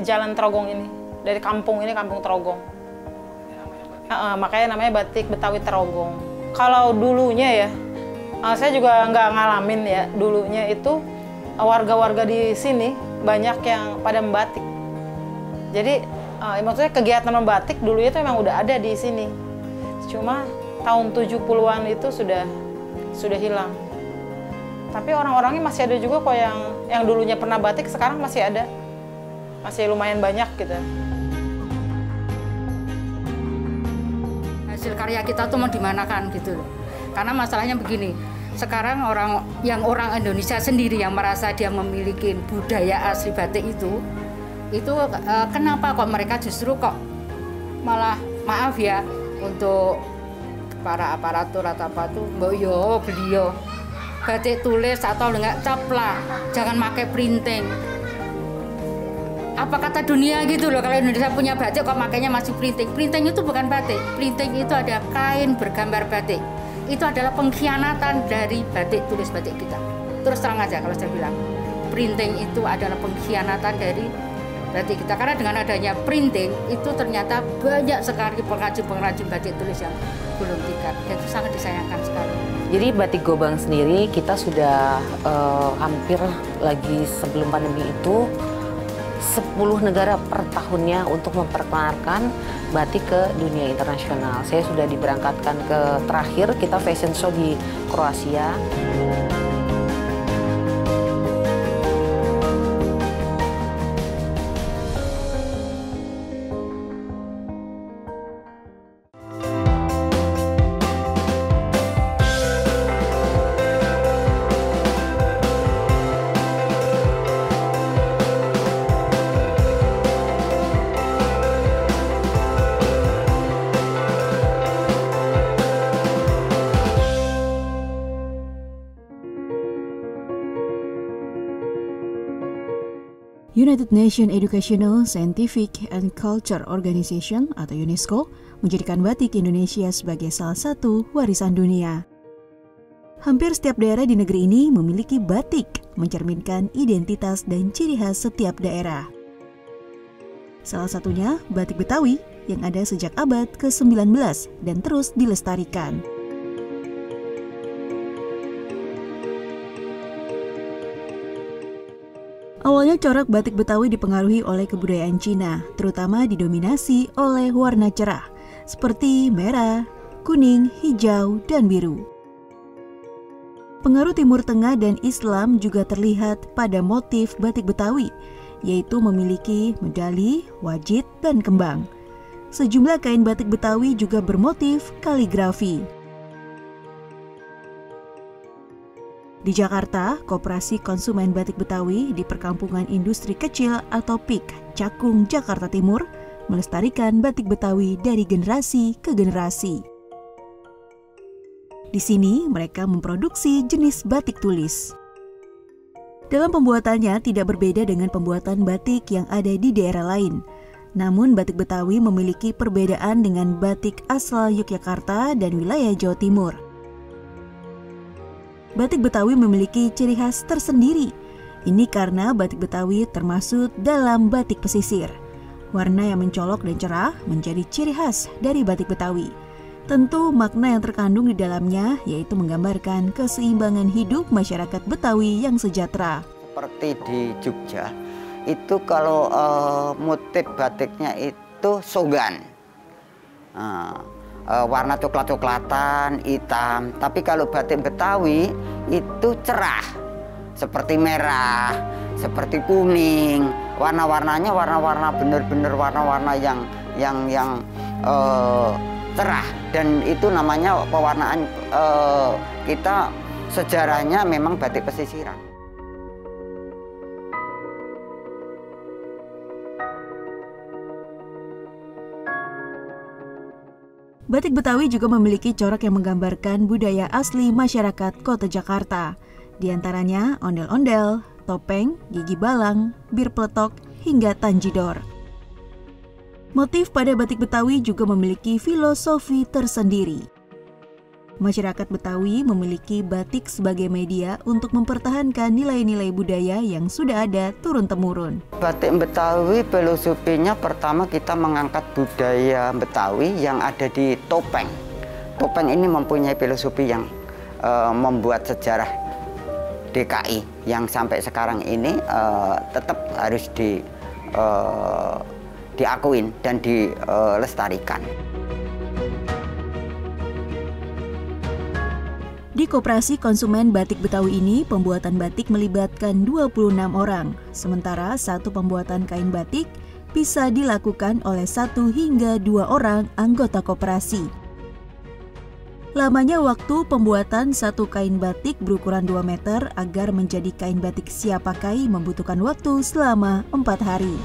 Jalan Trogong ini, dari kampung ini, Kampung Trogong. Makanya namanya batik Betawi Trogong. Kalau dulunya ya, saya juga nggak ngalamin ya, dulunya itu warga-warga di sini banyak yang pada membatik. Jadi maksudnya kegiatan membatik dulu itu memang udah ada di sini. Cuma tahun 70-an itu sudah hilang. Tapi orang-orangnya masih ada juga kok yang dulunya pernah batik, sekarang masih ada. Masih lumayan banyak gitu. Hasil karya kita tuh mau dimanakan gitu loh. Karena masalahnya begini, sekarang orang Indonesia sendiri yang merasa dia memiliki budaya asli batik itu kenapa kok mereka justru kok malah, maaf ya, untuk para aparatur atau apa tuh, boyo beliau batik tulis atau enggak caplak, jangan pakai printing. Apa kata dunia gitu loh, kalau Indonesia punya batik kok makanya masih printing. Printing itu bukan batik, printing itu ada kain bergambar batik. Itu adalah pengkhianatan dari batik tulis batik kita. Terus terang aja kalau saya bilang, printing itu adalah pengkhianatan dari batik kita. Karena dengan adanya printing itu ternyata banyak sekali pengrajin-pengrajin batik tulis yang belum tingkat. Dan itu sangat disayangkan sekali. Jadi batik Gobang sendiri kita sudah hampir lagi sebelum pandemi itu 10 negara per tahunnya untuk memperkenalkan batik ke dunia internasional. Saya sudah diberangkatkan ke terakhir kita fashion show di Kroasia. United Nations Educational, Scientific, and Culture Organization atau UNESCO menjadikan batik Indonesia sebagai salah satu warisan dunia. Hampir setiap daerah di negeri ini memiliki batik, mencerminkan identitas dan ciri khas setiap daerah. Salah satunya batik Betawi yang ada sejak abad ke-19 dan terus dilestarikan. Awalnya corak batik Betawi dipengaruhi oleh kebudayaan Cina, terutama didominasi oleh warna cerah, seperti merah, kuning, hijau, dan biru. Pengaruh Timur Tengah dan Islam juga terlihat pada motif batik Betawi, yaitu memiliki medali, wajit, dan kembang. Sejumlah kain batik Betawi juga bermotif kaligrafi. Di Jakarta, Koperasi Konsumen Batik Betawi di Perkampungan Industri Kecil atau PIK, Cakung, Jakarta Timur, melestarikan batik Betawi dari generasi ke generasi. Di sini, mereka memproduksi jenis batik tulis. Dalam pembuatannya tidak berbeda dengan pembuatan batik yang ada di daerah lain. Namun, batik Betawi memiliki perbedaan dengan batik asal Yogyakarta dan wilayah Jawa Timur. Batik Betawi memiliki ciri khas tersendiri. Ini karena batik Betawi termasuk dalam batik pesisir. Warna yang mencolok dan cerah menjadi ciri khas dari batik Betawi. Tentu makna yang terkandung di dalamnya yaitu menggambarkan keseimbangan hidup masyarakat Betawi yang sejahtera. Seperti di Jogja, itu kalau motif batiknya itu sogan. Warna coklat-coklatan, hitam. Tapi kalau batik Betawi itu cerah, seperti merah, seperti kuning. Warna-warnanya warna-warna benar-benar warna-warna yang cerah. Dan itu namanya pewarnaan kita sejarahnya memang batik pesisiran. Batik Betawi juga memiliki corak yang menggambarkan budaya asli masyarakat kota Jakarta. Di antaranya ondel-ondel, topeng, gigi balang, bir peletok, hingga tanjidor. Motif pada batik Betawi juga memiliki filosofi tersendiri. Masyarakat Betawi memiliki batik sebagai media untuk mempertahankan nilai-nilai budaya yang sudah ada turun-temurun. Batik Betawi filosofinya pertama kita mengangkat budaya Betawi yang ada di topeng. Topeng ini mempunyai filosofi yang membuat sejarah DKI yang sampai sekarang ini tetap harus diakuin dan dilestarikan. Di Koperasi Konsumen Batik Betawi ini, pembuatan batik melibatkan 26 orang, sementara satu pembuatan kain batik bisa dilakukan oleh 1 hingga 2 orang anggota koperasi. Lamanya waktu pembuatan satu kain batik berukuran 2 meter agar menjadi kain batik siap pakai membutuhkan waktu selama 4 hari.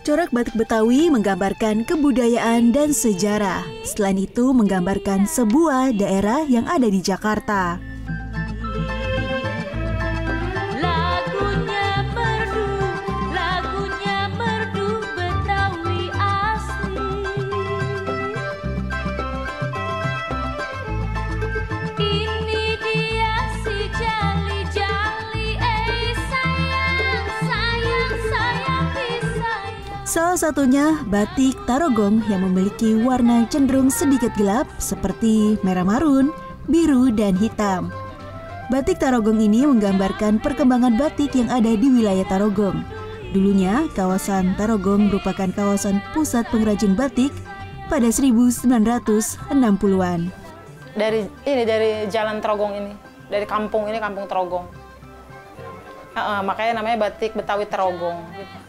Corak batik Betawi menggambarkan kebudayaan dan sejarah. Selain itu, menggambarkan sebuah daerah yang ada di Jakarta. Lagunya merdu Betawi asli. Ini dia si jali-jali, sayang, sayang, sayang, disayang. Salah satunya batik Tarogong yang memiliki warna cenderung sedikit gelap seperti merah marun, biru, dan hitam. Batik Tarogong ini menggambarkan perkembangan batik yang ada di wilayah Tarogong. Dulunya, kawasan Tarogong merupakan kawasan pusat pengrajin batik pada 1960-an. Dari Jalan Tarogong ini, dari kampung ini, Kampung Tarogong. Makanya namanya batik Betawi Tarogong.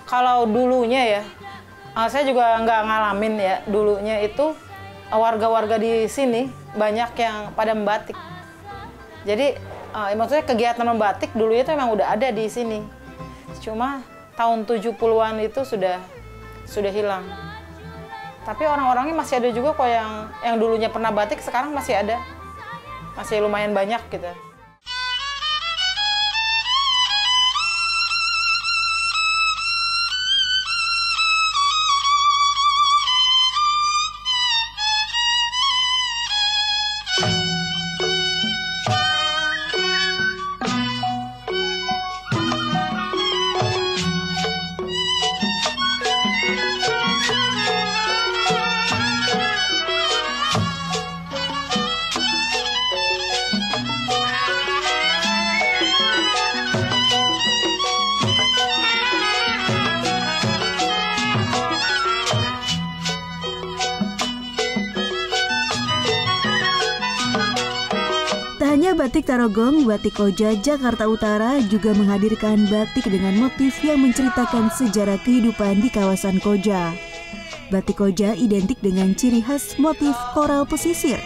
Kalau dulunya ya, saya juga nggak ngalamin ya, dulunya itu warga-warga di sini banyak yang pada membatik. Jadi maksudnya kegiatan membatik dulu itu memang udah ada di sini. Cuma tahun 70-an itu sudah hilang. Tapi orang-orangnya masih ada juga kok yang dulunya pernah batik, sekarang masih ada. Masih lumayan banyak gitu. Tak hanya batik Tarogong, Batik Koja Jakarta Utara juga menghadirkan batik dengan motif yang menceritakan sejarah kehidupan di kawasan Koja. Batik Koja identik dengan ciri khas motif koral pesisir,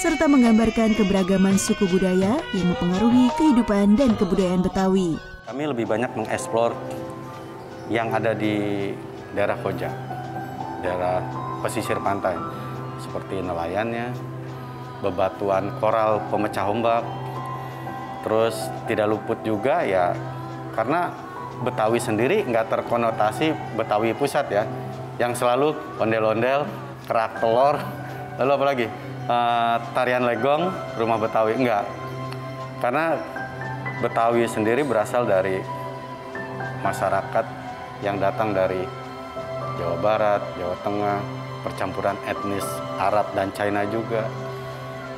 serta menggambarkan keberagaman suku budaya yang mempengaruhi kehidupan dan kebudayaan Betawi. Kami lebih banyak mengeksplor yang ada di daerah Koja, daerah pesisir pantai, seperti nelayannya, bebatuan koral pemecah ombak, terus tidak luput juga ya, karena Betawi sendiri nggak terkonotasi Betawi pusat ya, yang selalu ondel-ondel, kerak telur, lalu apa lagi, tarian legong, rumah Betawi, enggak. Karena Betawi sendiri berasal dari masyarakat yang datang dari Jawa Barat, Jawa Tengah, percampuran etnis Arab dan China juga.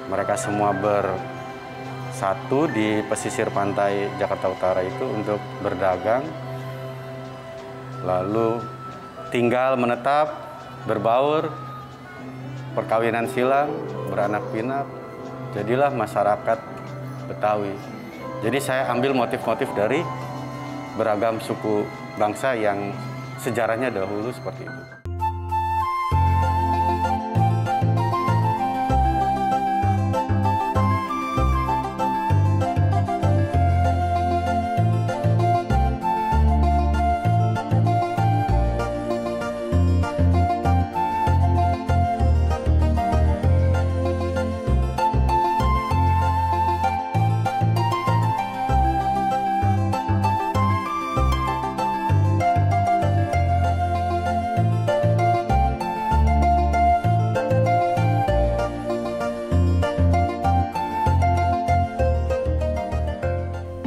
Mereka semua bersatu di pesisir pantai Jakarta Utara itu untuk berdagang, lalu tinggal menetap, berbaur, perkawinan silang, beranak pinak, jadilah masyarakat Betawi. Jadi saya ambil motif-motif dari beragam suku bangsa yang sejarahnya dahulu seperti itu.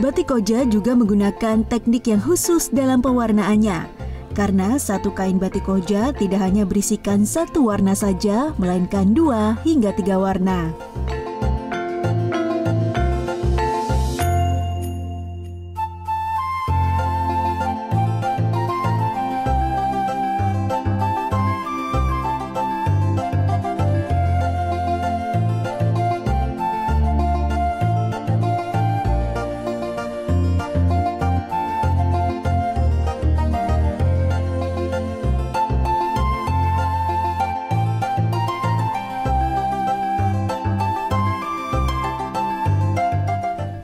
Batik Koja juga menggunakan teknik yang khusus dalam pewarnaannya. Karena satu kain batik Koja tidak hanya berisikan satu warna saja, melainkan 2 hingga 3 warna.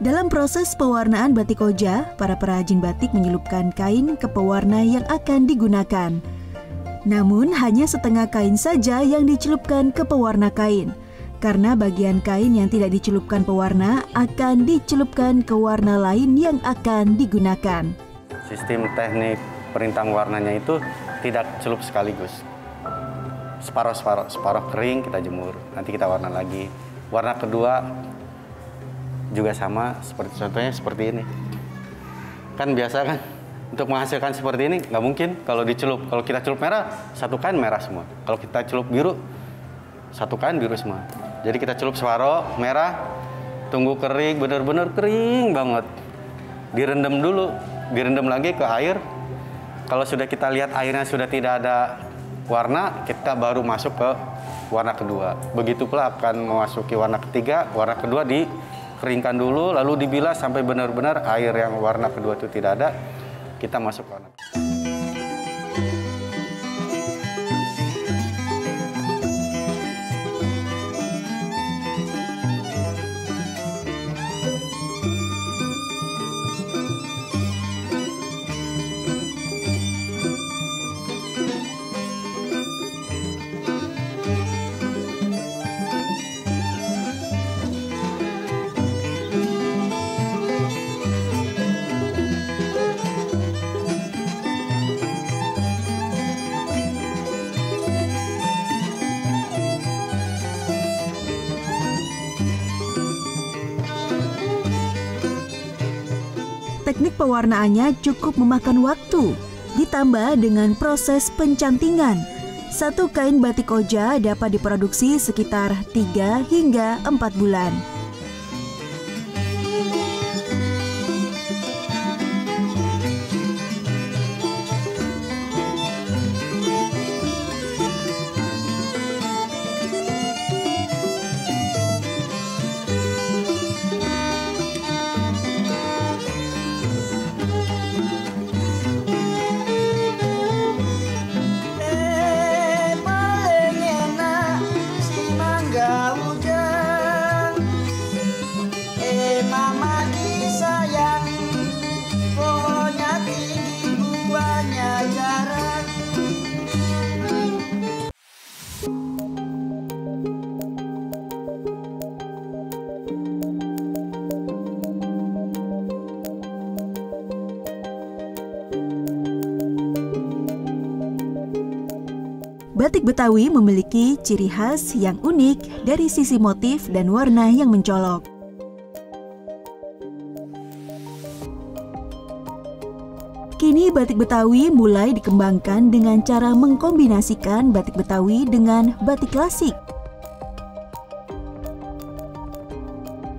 Dalam proses pewarnaan batik Koja, para perajin batik menyelupkan kain ke pewarna yang akan digunakan. Namun hanya setengah kain saja yang dicelupkan ke pewarna kain, karena bagian kain yang tidak dicelupkan pewarna akan dicelupkan ke warna lain yang akan digunakan. Sistem teknik perintang warnanya itu tidak celup sekaligus. Separuh kering kita jemur, nanti kita warna lagi. Warna kedua juga sama, contohnya seperti ini. Kan biasa kan untuk menghasilkan seperti ini nggak mungkin kalau dicelup. Kalau kita celup merah, satu kain merah semua. Kalau kita celup biru, satu kain biru semua. Jadi kita celup separuh merah, tunggu kering, benar-benar kering banget. Direndam dulu, direndam lagi ke air. Kalau sudah kita lihat airnya sudah tidak ada warna, kita baru masuk ke warna kedua. Begitu pula akan memasuki warna ketiga, warna kedua dikeringkan dulu, lalu dibilas sampai benar-benar air yang warna kedua itu tidak ada, kita masuk ke warna. Teknik pewarnaannya cukup memakan waktu, ditambah dengan proses pencantingan. Satu kain batik Koja dapat diproduksi sekitar 3 hingga 4 bulan. Batik Betawi memiliki ciri khas yang unik dari sisi motif dan warna yang mencolok. Kini batik Betawi mulai dikembangkan dengan cara mengkombinasikan batik Betawi dengan batik klasik.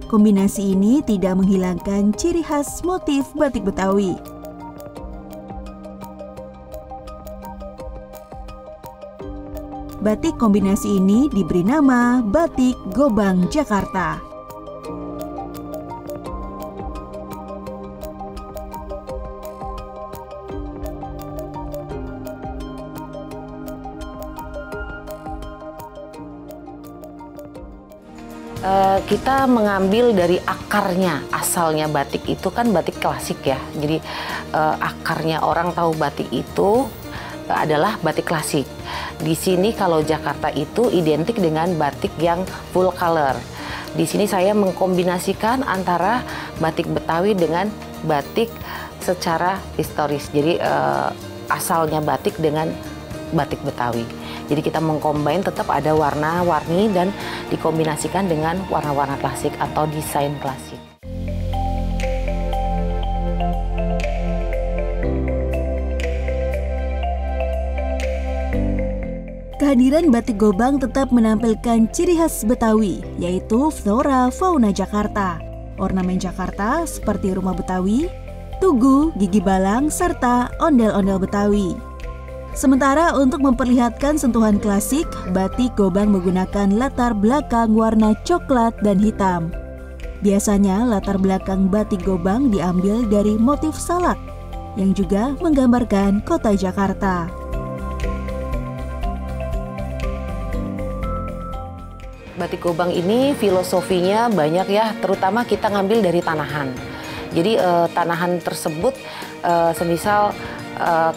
Kombinasi ini tidak menghilangkan ciri khas motif batik Betawi. Batik kombinasi ini diberi nama Batik Gobang Jakarta. Kita mengambil dari akarnya, asalnya batik itu kan batik klasik ya. Jadi akarnya orang tahu batik itu adalah batik klasik. Di sini kalau Jakarta itu identik dengan batik yang full color. Di sini saya mengkombinasikan antara batik Betawi dengan batik secara historis. Jadi asalnya batik dengan batik Betawi. Jadi kita mengcombine, tetap ada warna-warni dan dikombinasikan dengan warna-warna klasik atau desain klasik. Kehadiran batik Gobang tetap menampilkan ciri khas Betawi, yaitu flora fauna Jakarta. Ornamen Jakarta seperti rumah Betawi, tugu, gigi balang, serta ondel-ondel Betawi. Sementara untuk memperlihatkan sentuhan klasik, batik Gobang menggunakan latar belakang warna coklat dan hitam. Biasanya latar belakang batik Gobang diambil dari motif salak, yang juga menggambarkan kota Jakarta. Batik Gobang ini filosofinya banyak ya, terutama kita ngambil dari tanahan. Jadi tanahan tersebut semisal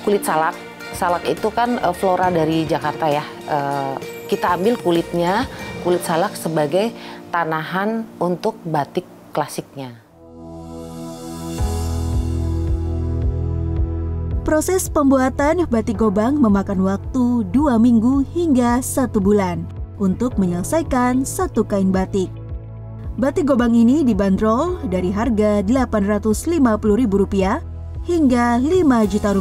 kulit salak. Salak itu kan flora dari Jakarta ya. Kita ambil kulitnya, kulit salak sebagai tanahan untuk batik klasiknya. Proses pembuatan batik Gobang memakan waktu 2 minggu hingga 1 bulan untuk menyelesaikan satu kain batik. Batik Gobang ini dibanderol dari harga Rp850.000 hingga Rp5 juta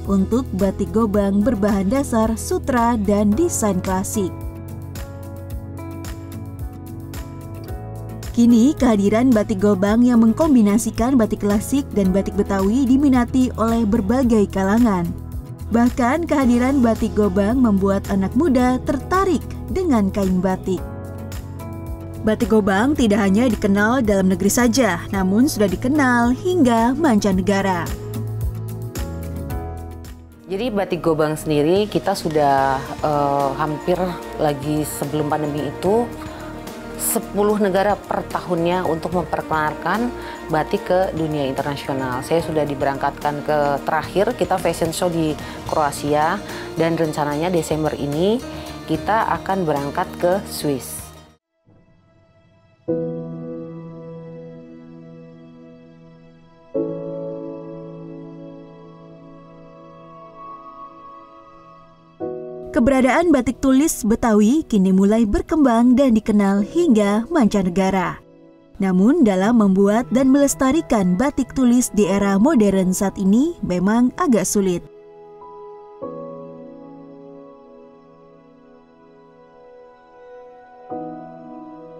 untuk batik Gobang berbahan dasar sutra dan desain klasik. Kini kehadiran batik Gobang yang mengkombinasikan batik klasik dan batik Betawi diminati oleh berbagai kalangan. Bahkan kehadiran batik Gobang membuat anak muda tertarik dengan kain batik. Batik Gobang tidak hanya dikenal dalam negeri saja, namun sudah dikenal hingga mancanegara. Jadi batik Gobang sendiri kita sudah hampir lagi sebelum pandemi itu 10 negara per tahunnya untuk memperkenalkan batik ke dunia internasional. Saya sudah diberangkatkan ke terakhir kita fashion show di Kroasia dan rencananya Desember ini kita akan berangkat ke Swiss. Keberadaan batik tulis Betawi kini mulai berkembang dan dikenal hingga mancanegara. Namun dalam membuat dan melestarikan batik tulis di era modern saat ini memang agak sulit.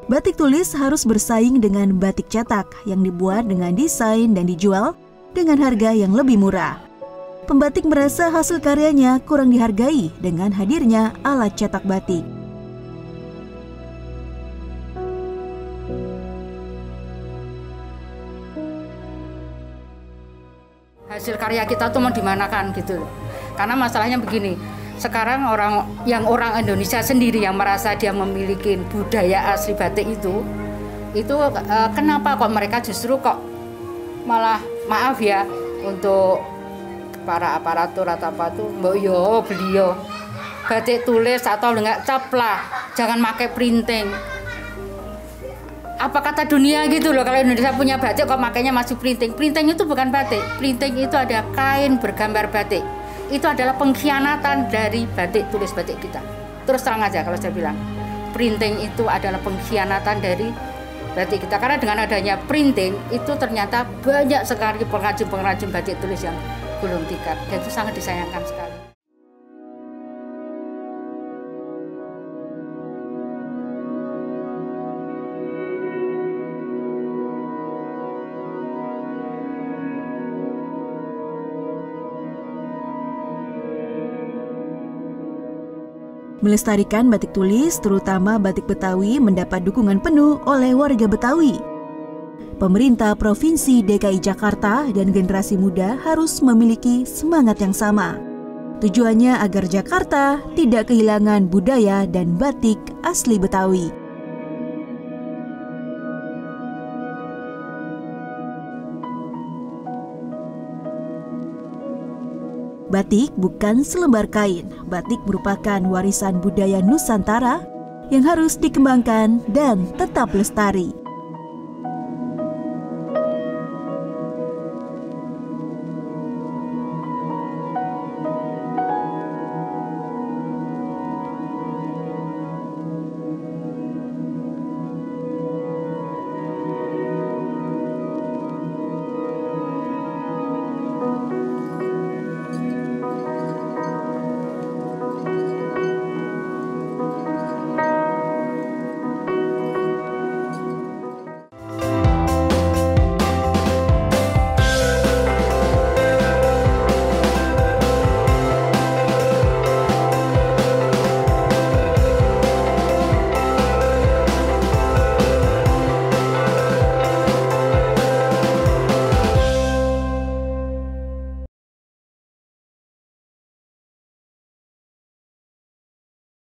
Batik tulis harus bersaing dengan batik cetak yang dibuat dengan desain dan dijual dengan harga yang lebih murah. Pembatik merasa hasil karyanya kurang dihargai dengan hadirnya alat cetak batik. Hasil karya kita tuh mau dimanakan gitu. Karena masalahnya begini, sekarang orang Indonesia sendiri yang merasa dia memiliki budaya asli batik itu kenapa kok mereka justru kok malah maaf ya untuk para aparatur atau apa tuh beliau batik tulis atau enggak cap lah, jangan pakai printing. Apa kata dunia gitu loh, kalau Indonesia punya batik kok makanya masih printing. Printing itu bukan batik, printing itu ada kain bergambar batik. Itu adalah pengkhianatan dari batik tulis batik kita. Terus terang aja kalau saya bilang, printing itu adalah pengkhianatan dari batik kita. Karena dengan adanya printing itu ternyata banyak sekali pengrajin-pengrajin batik tulis yang gulung tikar, dan itu sangat disayangkan sekali. Melestarikan batik tulis, terutama batik Betawi, mendapat dukungan penuh oleh warga Betawi. Pemerintah Provinsi DKI Jakarta dan generasi muda harus memiliki semangat yang sama. Tujuannya agar Jakarta tidak kehilangan budaya dan batik asli Betawi. Batik bukan selembar kain. Batik merupakan warisan budaya Nusantara yang harus dikembangkan dan tetap lestari.